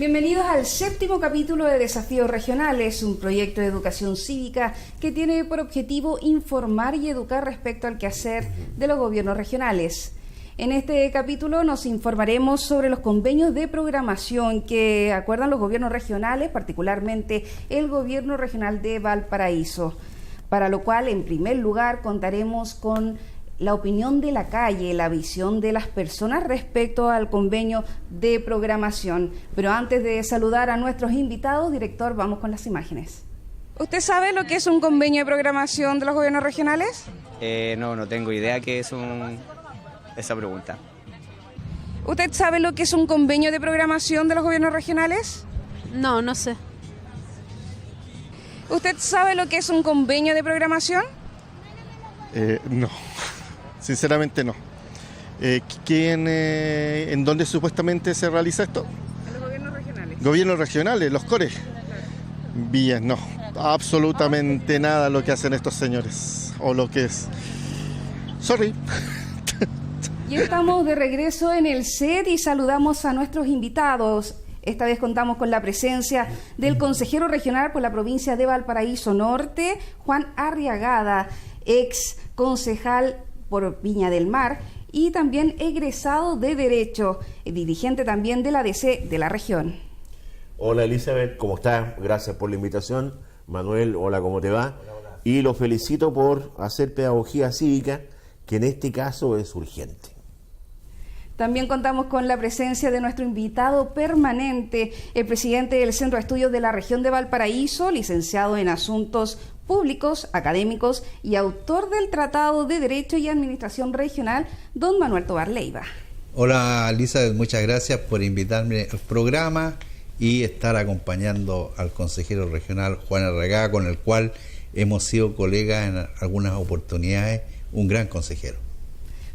Bienvenidos al 7º capítulo de Desafíos Regionales, un proyecto de educación cívica que tiene por objetivo informar y educar respecto al quehacer de los gobiernos regionales. En este capítulo nos informaremos sobre los convenios de programación que acuerdan los gobiernos regionales, particularmente el gobierno regional de Valparaíso, para lo cual en primer lugar contaremos con la opinión de la calle, la visión de las personas respecto al convenio de programación. Pero antes de saludar a nuestros invitados, director, vamos con las imágenes. ¿Usted sabe lo que es un convenio de programación de los gobiernos regionales? No tengo idea qué es esa pregunta. ¿Usted sabe lo que es un convenio de programación de los gobiernos regionales? No sé. ¿Usted sabe lo que es un convenio de programación? No. Sinceramente no. ¿En dónde supuestamente se realiza esto? En los gobiernos regionales. Gobiernos regionales, los CORE. Villas, no. Absolutamente nada lo que hacen estos señores. O lo que es. Sorry. Y estamos de regreso en el set y saludamos a nuestros invitados. Esta vez contamos con la presencia del consejero regional por la provincia de Valparaíso Norte, Juan Arriagada, ex concejal por Viña del Mar y también egresado de Derecho, dirigente también de la DC de la región. Hola Elizabeth, ¿cómo estás? Gracias por la invitación. Manuel, hola, ¿cómo te va? Hola. Y los felicito por hacer pedagogía cívica, que en este caso es urgente. También contamos con la presencia de nuestro invitado permanente, el presidente del Centro de Estudios de la Región de Valparaíso, licenciado en Asuntos Públicos, Académicos y autor del Tratado de Derecho y Administración Regional, don Manuel Tovar Leiva. Hola Elizabeth, muchas gracias por invitarme al programa y estar acompañando al consejero regional Juan Arriagada, con el cual hemos sido colegas en algunas oportunidades, un gran consejero.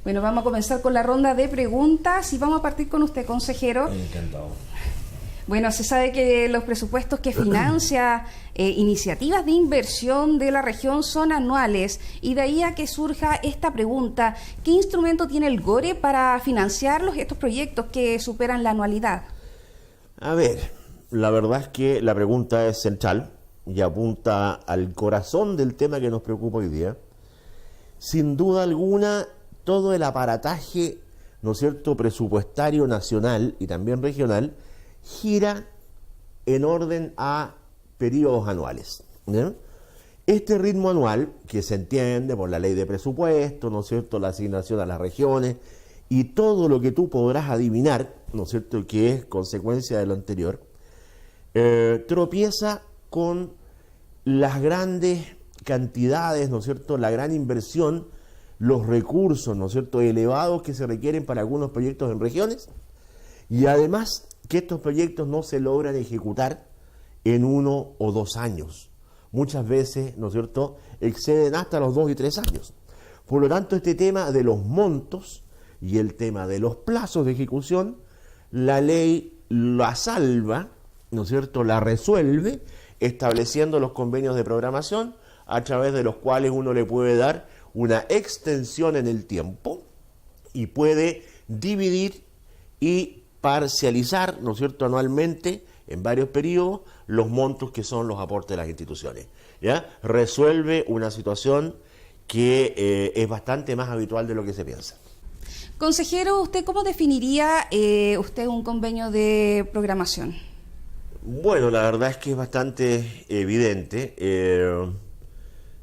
Bueno, vamos a comenzar con la ronda de preguntas y vamos a partir con usted, consejero. Encantado. Bueno, se sabe que los presupuestos que financia iniciativas de inversión de la región son anuales y de ahí a que surja esta pregunta, ¿qué instrumento tiene el GORE para financiar estos proyectos que superan la anualidad? A ver, la verdad es que la pregunta es central y apunta al corazón del tema que nos preocupa hoy día. Sin duda alguna, todo el aparataje, ¿no es cierto?, presupuestario nacional y también regional, gira en orden a periodos anuales, ¿no? Este ritmo anual, que se entiende por la ley de presupuesto, ¿no es cierto?, la asignación a las regiones y todo lo que tú podrás adivinar, ¿no es cierto?, que es consecuencia de lo anterior, tropieza con las grandes cantidades, ¿no es cierto?, la gran inversión, los recursos, ¿no es cierto?, elevados que se requieren para algunos proyectos en regiones, y además que estos proyectos no se logran ejecutar en 1 o 2 años. Muchas veces, ¿no es cierto?, exceden hasta los 2 y 3 años. Por lo tanto, este tema de los montos y el tema de los plazos de ejecución, la ley la salva, ¿no es cierto?, la resuelve, estableciendo los convenios de programación, a través de los cuales uno le puede dar una extensión en el tiempo y puede dividir y parcializar, ¿no es cierto?, anualmente, en varios periodos, los montos que son los aportes de las instituciones. ¿Ya? Resuelve una situación que es bastante más habitual de lo que se piensa. Consejero, ¿usted cómo definiría usted un convenio de programación? Bueno, la verdad es que es bastante evidente,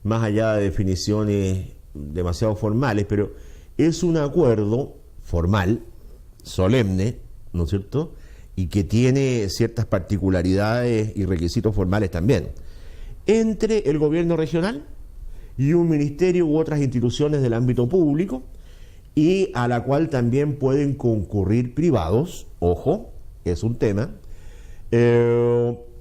más allá de definiciones demasiado formales, pero es un acuerdo formal, solemne, ¿no es cierto?, y que tiene ciertas particularidades y requisitos formales también, entre el gobierno regional y un ministerio u otras instituciones del ámbito público, y a la cual también pueden concurrir privados, ojo, es un tema,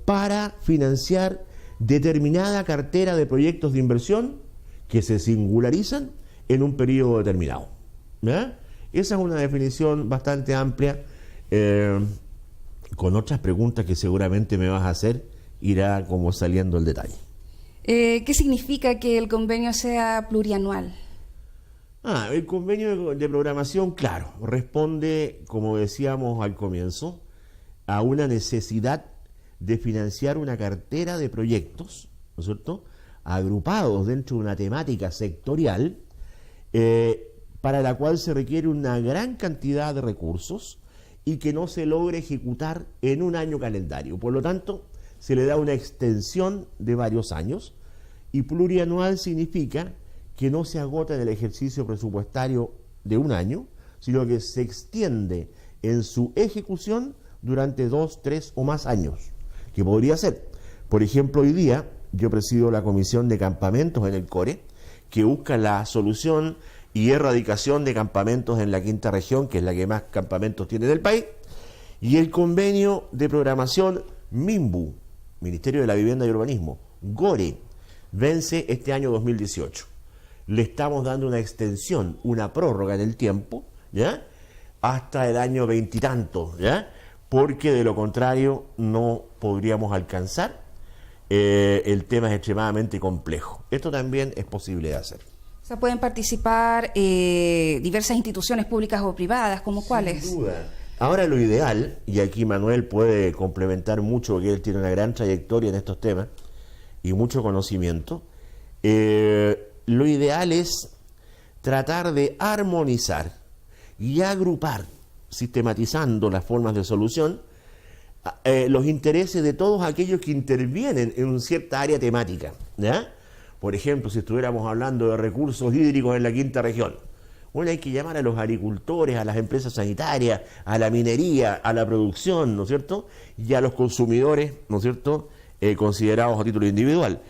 para financiar determinada cartera de proyectos de inversión que se singularizan en un periodo determinado. ¿Ya? Esa es una definición bastante amplia, con otras preguntas que seguramente me vas a hacer, irá como saliendo el detalle. ¿Qué significa que el convenio sea plurianual? El convenio de programación, claro, responde, como decíamos al comienzo, a una necesidad de financiar una cartera de proyectos, ¿no es cierto?, agrupados dentro de una temática sectorial, para la cual se requiere una gran cantidad de recursos y que no se logre ejecutar en un año calendario. Por lo tanto, se le da una extensión de varios años, y plurianual significa que no se agota en el ejercicio presupuestario de un año, sino que se extiende en su ejecución durante 2, 3 o más años, que podría ser. Por ejemplo, hoy día yo presido la comisión de campamentos en el CORE, que busca la solución y erradicación de campamentos en la quinta región, que es la que más campamentos tiene del país, y el convenio de programación MIMBU, Ministerio de la Vivienda y Urbanismo, GORE, vence este año 2018. Le estamos dando una extensión, una prórroga en el tiempo, ¿ya?, hasta el año veintitantos, ¿ya?, porque de lo contrario no podríamos alcanzar. El tema es extremadamente complejo. Esto también es posible de hacer. O sea, pueden participar diversas instituciones públicas o privadas, ¿como cuáles? Sin duda. Ahora lo ideal, y aquí Manuel puede complementar mucho, porque él tiene una gran trayectoria en estos temas y mucho conocimiento, lo ideal es tratar de armonizar y agrupar, sistematizando las formas de solución, los intereses de todos aquellos que intervienen en una cierta área temática, ¿ya? Por ejemplo, si estuviéramos hablando de recursos hídricos en la quinta región, bueno, hay que llamar a los agricultores, a las empresas sanitarias, a la minería, a la producción, ¿no es cierto?, y a los consumidores, ¿no es cierto?, considerados a título individual.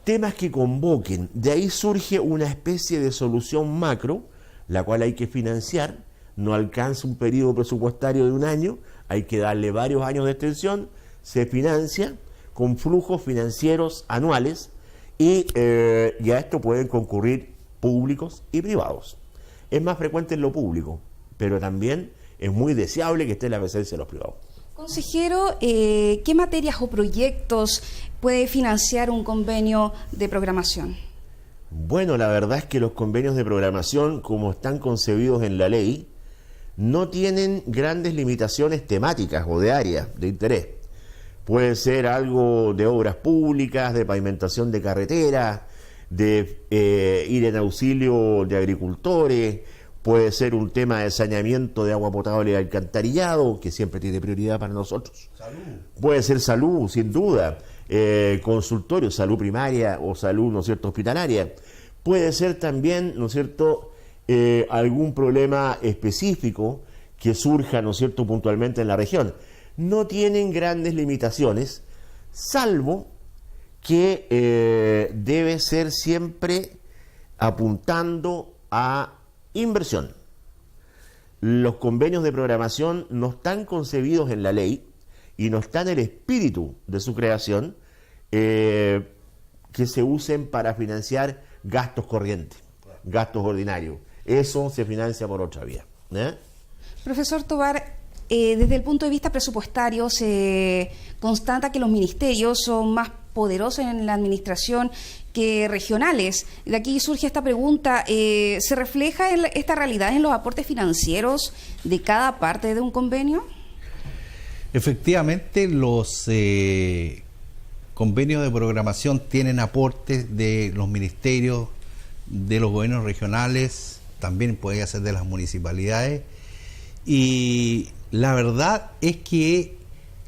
Temas que convoquen, de ahí surge una especie de solución macro, la cual hay que financiar. No alcanza un periodo presupuestario de un año, hay que darle varios años de extensión, se financia con flujos financieros anuales, y a esto pueden concurrir públicos y privados. Es más frecuente en lo público, pero también es muy deseable que esté la presencia de los privados. Consejero, ¿qué materias o proyectos puede financiar un convenio de programación? Bueno, la verdad es que los convenios de programación, como están concebidos en la ley, no tienen grandes limitaciones temáticas o de áreas de interés. Puede ser algo de obras públicas, de pavimentación de carreteras, de ir en auxilio de agricultores, puede ser un tema de saneamiento de agua potable y alcantarillado, que siempre tiene prioridad para nosotros. Salud. Puede ser salud, sin duda, consultorio, salud primaria o salud, ¿no es cierto?, hospitalaria. Puede ser también, ¿no es cierto?, algún problema específico que surja, ¿no es cierto?, puntualmente en la región. No tienen grandes limitaciones, salvo que debe ser siempre apuntando a inversión. Los convenios de programación no están concebidos en la ley y no está en el espíritu de su creación que se usen para financiar gastos corrientes, gastos ordinarios. Eso se financia por otra vía. Profesor Tovar, desde el punto de vista presupuestario se constata que los ministerios son más poderosos en la administración que regionales. De aquí surge esta pregunta, ¿se refleja esta realidad en los aportes financieros de cada parte de un convenio? Efectivamente, los convenios de programación tienen aportes de los ministerios, de los gobiernos regionales, también puede ser de las municipalidades, y la verdad es que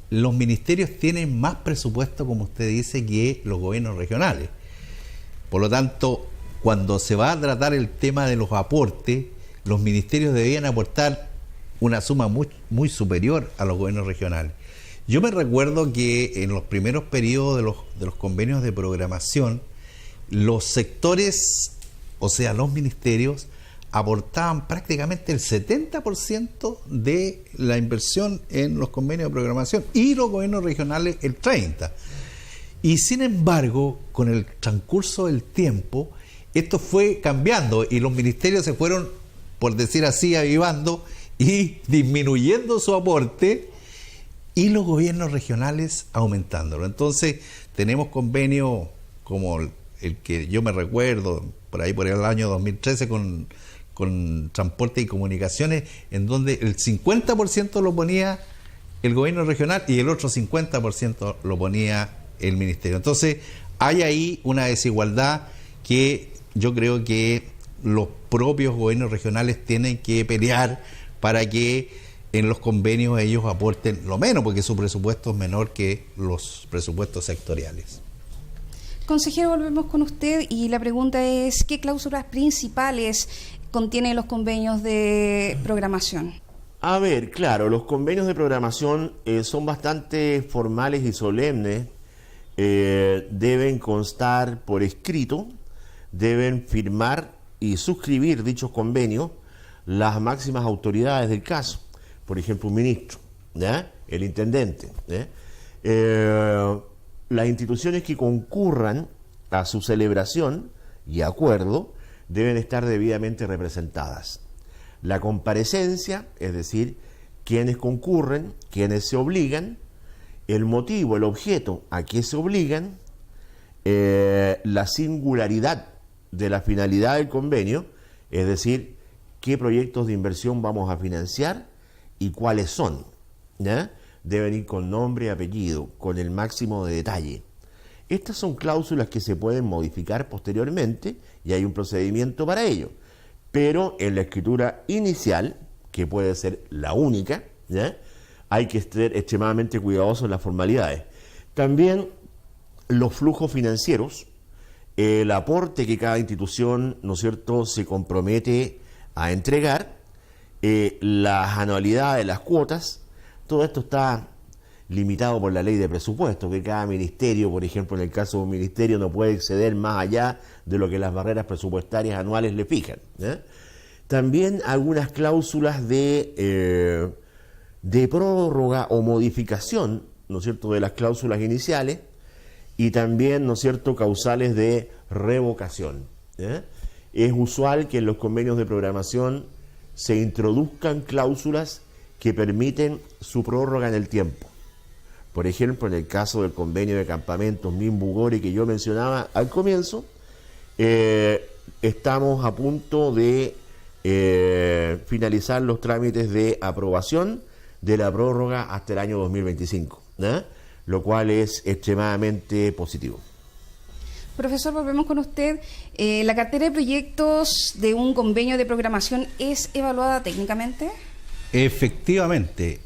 los ministerios tienen más presupuesto, como usted dice, que los gobiernos regionales. Por lo tanto, cuando se va a tratar el tema de los aportes, los ministerios debían aportar una suma muy superior a los gobiernos regionales. Yo me recuerdo que en los primeros periodos de los convenios de programación, los sectores, o sea, los ministerios, aportaban prácticamente el 70% de la inversión en los convenios de programación y los gobiernos regionales el 30%. Y sin embargo, con el transcurso del tiempo, esto fue cambiando y los ministerios se fueron, por decir así, avivando y disminuyendo su aporte, y los gobiernos regionales aumentándolo. Entonces, tenemos convenios como el que yo me recuerdo, por el año 2013 con Transporte y Comunicaciones, en donde el 50% lo ponía el gobierno regional y el otro 50% lo ponía el ministerio. Entonces, hay ahí una desigualdad que yo creo que los propios gobiernos regionales tienen que pelear para que en los convenios ellos aporten lo menos, porque su presupuesto es menor que los presupuestos sectoriales. Consejero, volvemos con usted y la pregunta es, ¿qué cláusulas principales contienen los convenios de programación? A ver, claro, los convenios de programación son bastante formales y solemnes, deben constar por escrito, deben firmar y suscribir dichos convenios las máximas autoridades del caso, por ejemplo, un ministro, ¿ya? El intendente, ¿ya? Las instituciones que concurran a su celebración y acuerdo deben estar debidamente representadas. La comparecencia, es decir, quienes concurren, quienes se obligan, el motivo, el objeto a que se obligan, la singularidad de la finalidad del convenio, es decir, qué proyectos de inversión vamos a financiar y cuáles son, ¿ya? Deben ir con nombre y apellido, con el máximo de detalle. Estas son cláusulas que se pueden modificar posteriormente y hay un procedimiento para ello. Pero en la escritura inicial, que puede ser la única, ¿ya? Hay que ser extremadamente cuidadosos en las formalidades. También los flujos financieros, el aporte que cada institución, ¿no es cierto?, se compromete a entregar, las anualidades, las cuotas, todo esto está limitado por la ley de presupuesto, que cada ministerio, por ejemplo, en el caso de un ministerio, no puede exceder más allá de lo que las barreras presupuestarias anuales le fijan, ¿eh? También algunas cláusulas de prórroga o modificación, ¿no es cierto?, de las cláusulas iniciales, y también, ¿no es cierto?, causales de revocación, ¿eh? Es usual que en los convenios de programación se introduzcan cláusulas que permiten su prórroga en el tiempo. Por ejemplo, en el caso del convenio de campamentos Minbugori que yo mencionaba al comienzo, estamos a punto de finalizar los trámites de aprobación de la prórroga hasta el año 2025, ¿eh? Lo cual es extremadamente positivo. Profesor, volvemos con usted. ¿La cartera de proyectos de un convenio de programación es evaluada técnicamente? Efectivamente,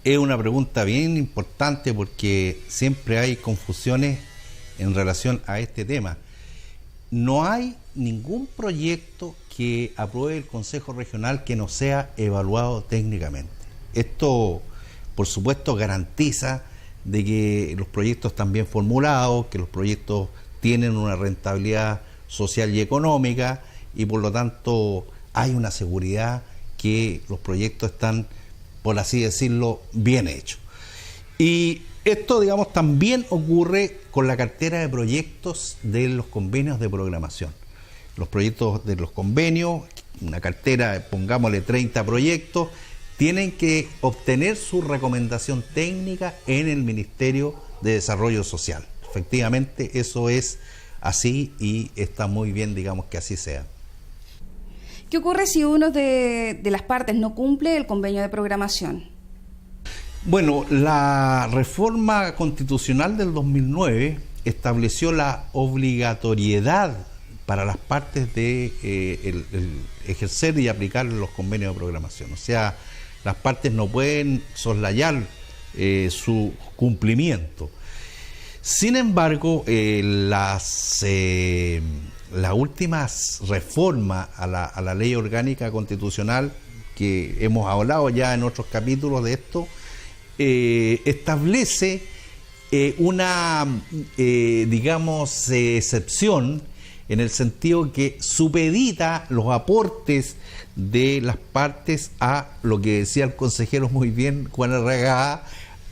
es una pregunta bien importante porque siempre hay confusiones en relación a este tema. No hay ningún proyecto que apruebe el Consejo Regional que no sea evaluado técnicamente. Esto, por supuesto, garantiza de que los proyectos están bien formulados, que los proyectos tienen una rentabilidad social y económica y por lo tanto hay una seguridad que los proyectos están, por así decirlo, bien hechos. Y esto, digamos, también ocurre con la cartera de proyectos de los convenios de programación. Los proyectos de los convenios, una cartera, pongámosle 30 proyectos, tienen que obtener su recomendación técnica en el Ministerio de Desarrollo Social. Efectivamente, eso es así y está muy bien, digamos, que así sea. ¿Qué ocurre si uno de las partes no cumple el convenio de programación? Bueno, la reforma constitucional del 2009 estableció la obligatoriedad para las partes de el ejercer y aplicar los convenios de programación. O sea, las partes no pueden soslayar su cumplimiento. Sin embargo, las últimas reformas a la ley orgánica constitucional, que hemos hablado ya en otros capítulos de esto, establece una, digamos, excepción en el sentido que supedita los aportes de las partes a lo que decía el consejero muy bien, Juan Arragá,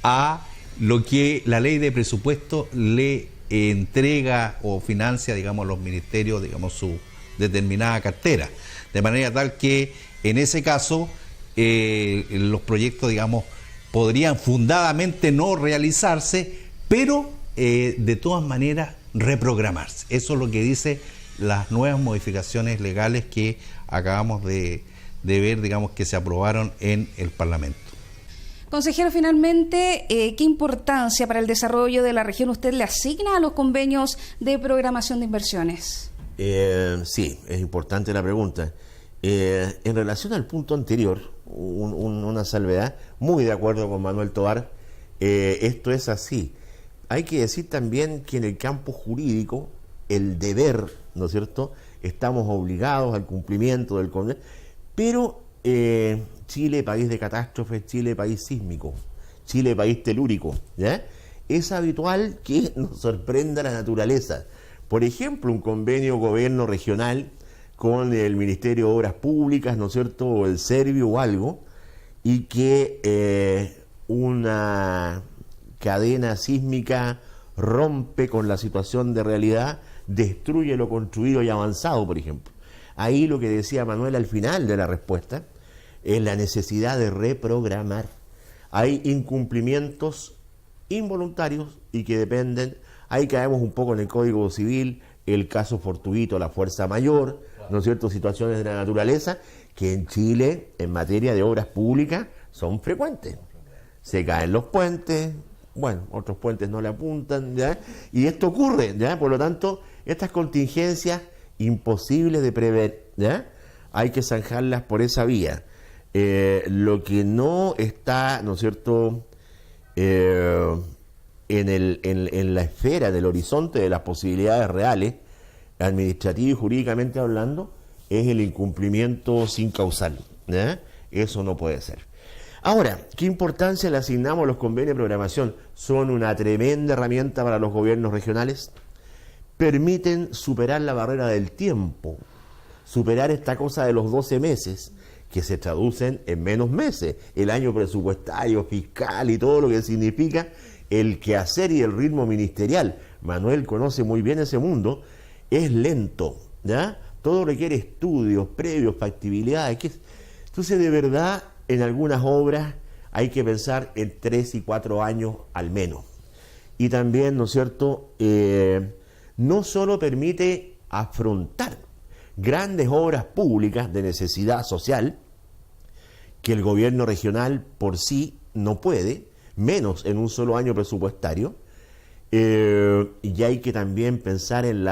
a lo que la ley de presupuesto le entrega o financia, digamos, a los ministerios, digamos, su determinada cartera. De manera tal que, en ese caso, los proyectos, digamos, podrían fundadamente no realizarse, pero de todas maneras reprogramarse. Eso es lo que dice las nuevas modificaciones legales que acabamos de ver, digamos, que se aprobaron en el Parlamento. Consejero, finalmente, ¿qué importancia para el desarrollo de la región usted le asigna a los convenios de programación de inversiones? Sí, es importante la pregunta. En relación al punto anterior, una salvedad, muy de acuerdo con Manuel Tovar, esto es así. Hay que decir también que en el campo jurídico, el deber, ¿no es cierto?, estamos obligados al cumplimiento del convenio, pero Chile, país de catástrofes, Chile, país sísmico, Chile, país telúrico, ¿ya? Es habitual que nos sorprenda la naturaleza. Por ejemplo, un convenio gobierno regional con el Ministerio de Obras Públicas, ¿no es cierto?, o el Servio o algo, y que una cadena sísmica rompe con la situación de realidad, destruye lo construido y avanzado, por ejemplo. Ahí lo que decía Manuel al final de la respuesta es la necesidad de reprogramar. Hay incumplimientos involuntarios y que dependen, ahí caemos un poco en el Código Civil, el caso fortuito, la fuerza mayor, ¿no es cierto?, situaciones de la naturaleza que en Chile, en materia de obras públicas, son frecuentes. Se caen los puentes, bueno, otros puentes no le apuntan, ¿ya? Y esto ocurre, ¿ya? Por lo tanto, estas contingencias imposibles de prever, ¿ya? Hay que zanjarlas por esa vía. Lo que no está, ¿no es cierto?, en la esfera del horizonte de las posibilidades reales, administrativa y jurídicamente hablando, es el incumplimiento sin causal, ¿ya? Eso no puede ser. Ahora, ¿qué importancia le asignamos a los convenios de programación? Son una tremenda herramienta para los gobiernos regionales. Permiten superar la barrera del tiempo, superar esta cosa de los 12 meses, que se traducen en menos meses, el año presupuestario, fiscal y todo lo que significa el quehacer y el ritmo ministerial. Manuel conoce muy bien ese mundo, es lento, ¿ya? Todo requiere estudios previos, factibilidades. Entonces, de verdad, en algunas obras hay que pensar en 3 y 4 años al menos. Y también, ¿no es cierto?, no solo permite afrontar grandes obras públicas de necesidad social, que el gobierno regional por sí no puede, menos en un solo año presupuestario, y hay que también pensar en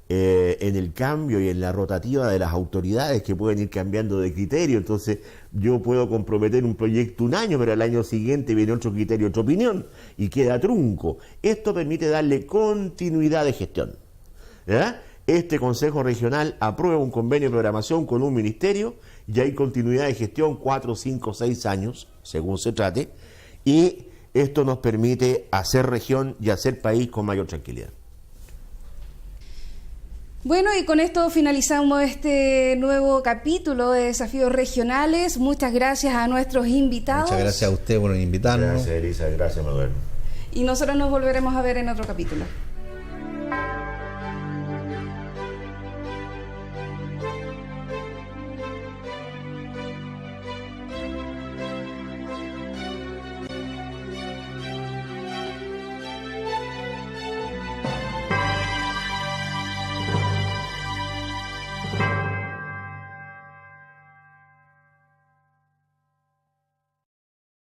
el cambio y en la rotativa de las autoridades que pueden ir cambiando de criterio. Entonces yo puedo comprometer un proyecto un año, pero al año siguiente viene otro criterio, otra opinión, y queda trunco. Esto permite darle continuidad de gestión, ¿verdad? Este Consejo Regional aprueba un convenio de programación con un ministerio y hay continuidad de gestión 4, 5, 6 años, según se trate, y esto nos permite hacer región y hacer país con mayor tranquilidad. Bueno, y con esto finalizamos este nuevo capítulo de Desafíos Regionales. Muchas gracias a nuestros invitados. Muchas gracias a usted por invitarnos. Gracias, Elisa. Gracias, Manuel. Y nosotros nos volveremos a ver en otro capítulo.